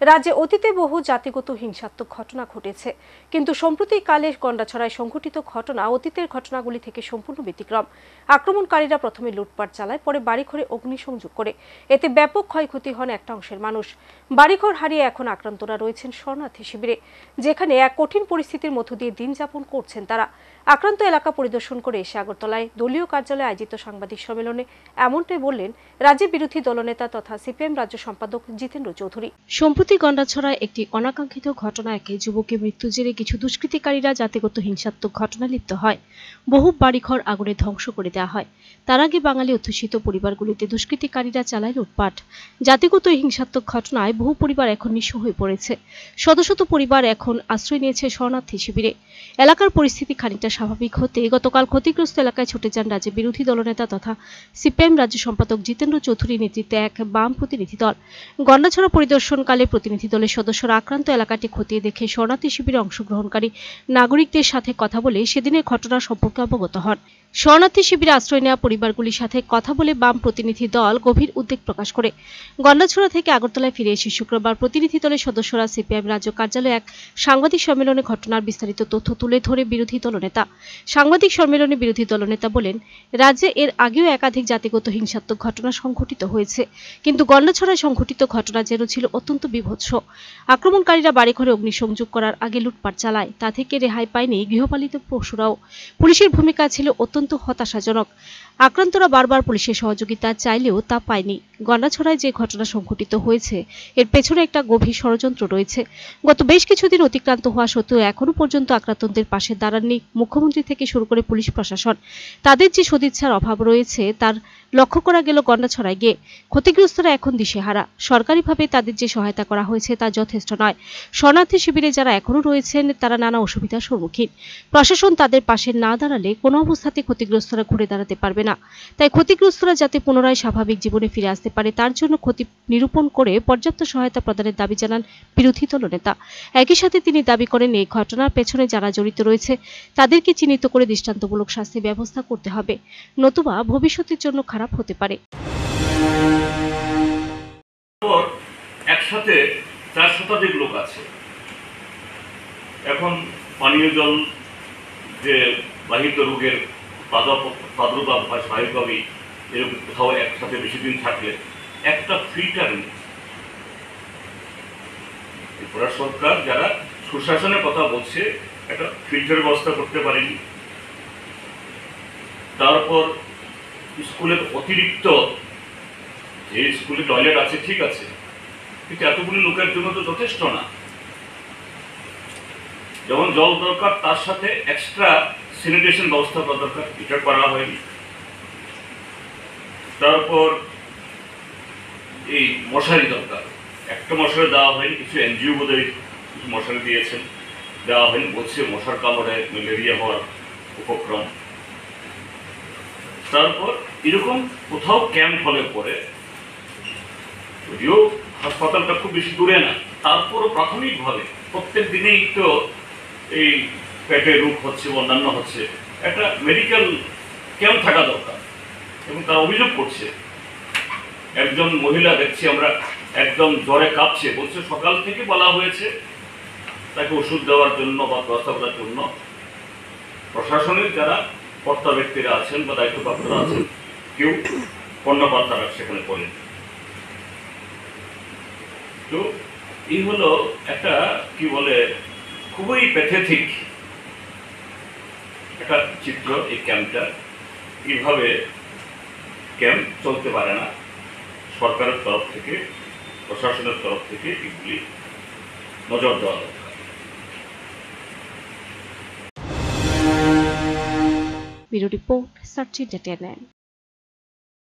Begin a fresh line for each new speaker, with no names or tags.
রাজ্যে অতীতে বহু জাতিগত হিংসাত্মক ঘটনা ঘটেছে, কিন্তু সম্প্রতিকালে গন্ডাছড়ায় সংঘটিত ঘটনা অতীতের ঘটনাগুলি থেকে সম্পূর্ণ ব্যতিক্রম। আক্রমণকারীরা প্রথমে লুটপাট চালায়, পরে বাড়িঘরে অগ্নিসংযোগ করে। এতে ব্যাপক ক্ষয়ক্ষতি হন একটা অংশের মানুষ। বাড়িঘর হারিয়ে এখন আক্রান্তরা রয়েছেন শরণার্থী শিবিরে, যেখানে এক কঠিন পরিস্থিতির মধ্য দিয়ে দিন যাপন করছেন তারা। আক্রান্ত এলাকা পরিদর্শন করে এসে আগরতলায় দলীয় কার্যালয়ে আয়োজিত সাংবাদিক সম্মেলনে এমনটাই বললেন রাজ্যের বিরোধী দলনেতা তথা সিপিএম রাজ্য সম্পাদক জিতেন্দ্র চৌধুরী। সম্প্রতি গন্ডাছড়ায় একটি অনাকাঙ্ক্ষিত ঘটনা, এক যুবকের মৃত্যুর জেরে কিছু দুষ্কৃতিকারীরা জাতিগত হিংসাত্মক ঘটনা লিপ্ত হয়। বহু বাড়িঘর আগুনে ধ্বংস করে দেওয়া হয়। তার আগে বাঙালি অধ্যুষিত পরিবারগুলিতে দুষ্কৃতিকারীরা চালায় লুটপাট। জাতিগত হিংসাত্মক ঘটনায় বহু পরিবার এখন নিঃস্ব হয়ে পড়েছে। শত শত পরিবার এখন আশ্রয় নিয়েছে শরণার্থী শিবিরে। এলাকার পরিস্থিতি খানিকটা স্বাভাবিক হতে গতকাল ক্ষতিগ্রস্ত এলাকায় ছুটে যান রাজ্যের বিরোধী দলনেতা তথা সিপিএম রাজ্য সম্পাদক জিতেন্দ্র চৌধুরীর নেতৃত্বে এক বাম প্রতিনিধি দল। গন্ডাছড়া পরিদর্শনকালে প্রতিনিধি দলের সদস্যরা আক্রান্ত এলাকাটি খতিয়ে দেখে শরণার্থী শিবিরে অংশগ্রহণকারী নাগরিকদের সাথে কথা বলে সেদিনের ঘটনা সম্পর্কে অবগত হন। শরণার্থী শিবিরে আশ্রয় নেওয়া পরিবারগুলির সাথে কথা বলে বাম প্রতিনিধি দল গভীর উদ্বেগ প্রকাশ করে গন্ডাছড়া থেকে আগরতলায় ফিরে এসে শুক্রবার প্রতিনিধি দলের সদস্যরা সিপিএম রাজ্য কার্যালয়ে এক সাংবাদিক সম্মেলনে ঘটনার বিস্তারিত তথ্য তুলে ধরে বিরোধী দলনেতা। সাংবাদিক সম্মেলনে বিরোধী দলনেতা বলেন, রাজ্যে এর আগেও একাধিক জাতিগত হিংসাত্মক ঘটনা সংঘটিত হয়েছে, কিন্তু গন্ডাছড়ায় সংঘটিত ঘটনা যেন ছিল অত্যন্ত বীভৎস। আক্রমণকারীরা বাড়িঘরে অগ্নিসংযোগ করার আগে লুটপাট চালায়, তা থেকে রেহাই পায়নি গৃহপালিত পশুরাও। পুলিশের ভূমিকা ছিল অত্যন্ত হতাশাজনক। আক্রান্তরা বারবার পুলিশের সহযোগিতা চাইলেও তা পায়নি। গন্ডাছড়ায় যে ঘটনা সংঘটিত হয়েছে, এর পেছনে একটা গভীর ষড়যন্ত্র রয়েছে। গত বেশ কিছুদিন অতিক্রান্ত হওয়া সত্ত্বেও এখনো পর্যন্ত আক্রান্তদের পাশে দাঁড়াননি মুখ্যমন্ত্রী থেকে শুরু করে পুলিশ প্রশাসন। তাদের যে সদিচ্ছার অভাব রয়েছে তার লক্ষ্য করা গেল গন্ডাছড়ায় গিয়ে। ক্ষতিগ্রস্তরা এখন দিশেহারা। সরকারিভাবে তাদের যে সহায়তা করা হয়েছে তা যথেষ্ট নয়। শরণার্থী শিবিরে যারা এখনো রয়েছেন তারা নানা অসুবিধার সম্মুখীন। প্রশাসন তাদের পাশে না দাঁড়ালে কোনো অবস্থাতে ক্ষতিগ্রস্তরা ঘুরে দাঁড়াতে পারবে না। তাই ক্ষতিগ্রস্তরা যাতে পুনরায় স্বাভাবিক জীবনে ফিরে আসতে পারে তার জন্য ক্ষতি নিরূপণ করে পর্যাপ্ত সহায়তা প্রদানের দাবি জানান বিরোধী দলনেতা। একই সাথে তিনি দাবি করেন, এই ঘটনার পেছনে যারা জড়িত রয়েছে তাদেরকে চিহ্নিত করে দৃষ্টান্তমূলক শাস্তির ব্যবস্থা করতে হবে, নতুবা ভবিষ্যতের জন্য খারাপ হতে পারে।
একসাথে 4 শতাধিক লোক আছে। এখন পানীয় জল যে বাহিত রোগের প্রাদুর্ভাব হয় স্বাভাবিকভাবেই, এরকম কোথাও একসাথে বেশি দিন থাকলে একটা ফিল্টার নেই। ত্রিপুরা সরকার যারা সুশাসনের কথা বলছে একটা ফিল্টারের ব্যবস্থা করতে পারেনি। তারপর স্কুলের অতিরিক্ত যে স্কুলে টয়লেট আছে ঠিক আছে, কিন্তু এতগুলি লোকের জন্য তো যথেষ্ট না। যেমন জল দরকার তার সাথে এক্সট্রা স্যানিটেশন ব্যবস্থা করা দরকার, এটা করা হয়নি। তারপর এই মশারি দরকার, একটা মশারি দেওয়া হয়নি। কিছু এনজিও বোধহয় কিছু মশারি দিয়েছেন, দেওয়া হয়নি, বলছে মশার কামড়ে ম্যালেরিয়া হওয়ার উপক্রম। তারপর এরকম কোথাও ক্যাম্প হলে পরে, যদিও হাসপাতালটা খুব বেশি দূরে না, তারপরও প্রাথমিকভাবে প্রত্যেক দিনেই তো এই পেটে রোগ হচ্ছে, অন্যান্য হচ্ছে, একটা মেডিকেল ক্যাম্প থাকা দরকার। এবং তারা অভিযোগ করছে, একজন মহিলা দেখছি আমরা একদম জ্বরে কাঁপছে, বলছে সকাল থেকে বলা হয়েছে তাকে ওষুধ দেওয়ার জন্য বা ব্যবস্থা করার জন্য প্রশাসনের যারা কর্তা ব্যক্তিরা আছেন বা দায়িত্বপ্রাপ্তরা আছেন, কেউ কর্ণপাত তারা সেখানে করেন। তো এই হলো একটা কি বলে খুবই প্যাথেটিক একটা চিত্র। এই ক্যাম্পটা এইভাবে ক্যাম্প চলতে পারে না। সরকারের তরফ থেকে, প্রশাসনের তরফ থেকে এগুলি নজর দেওয়া দরকার।
Bureau report, search India.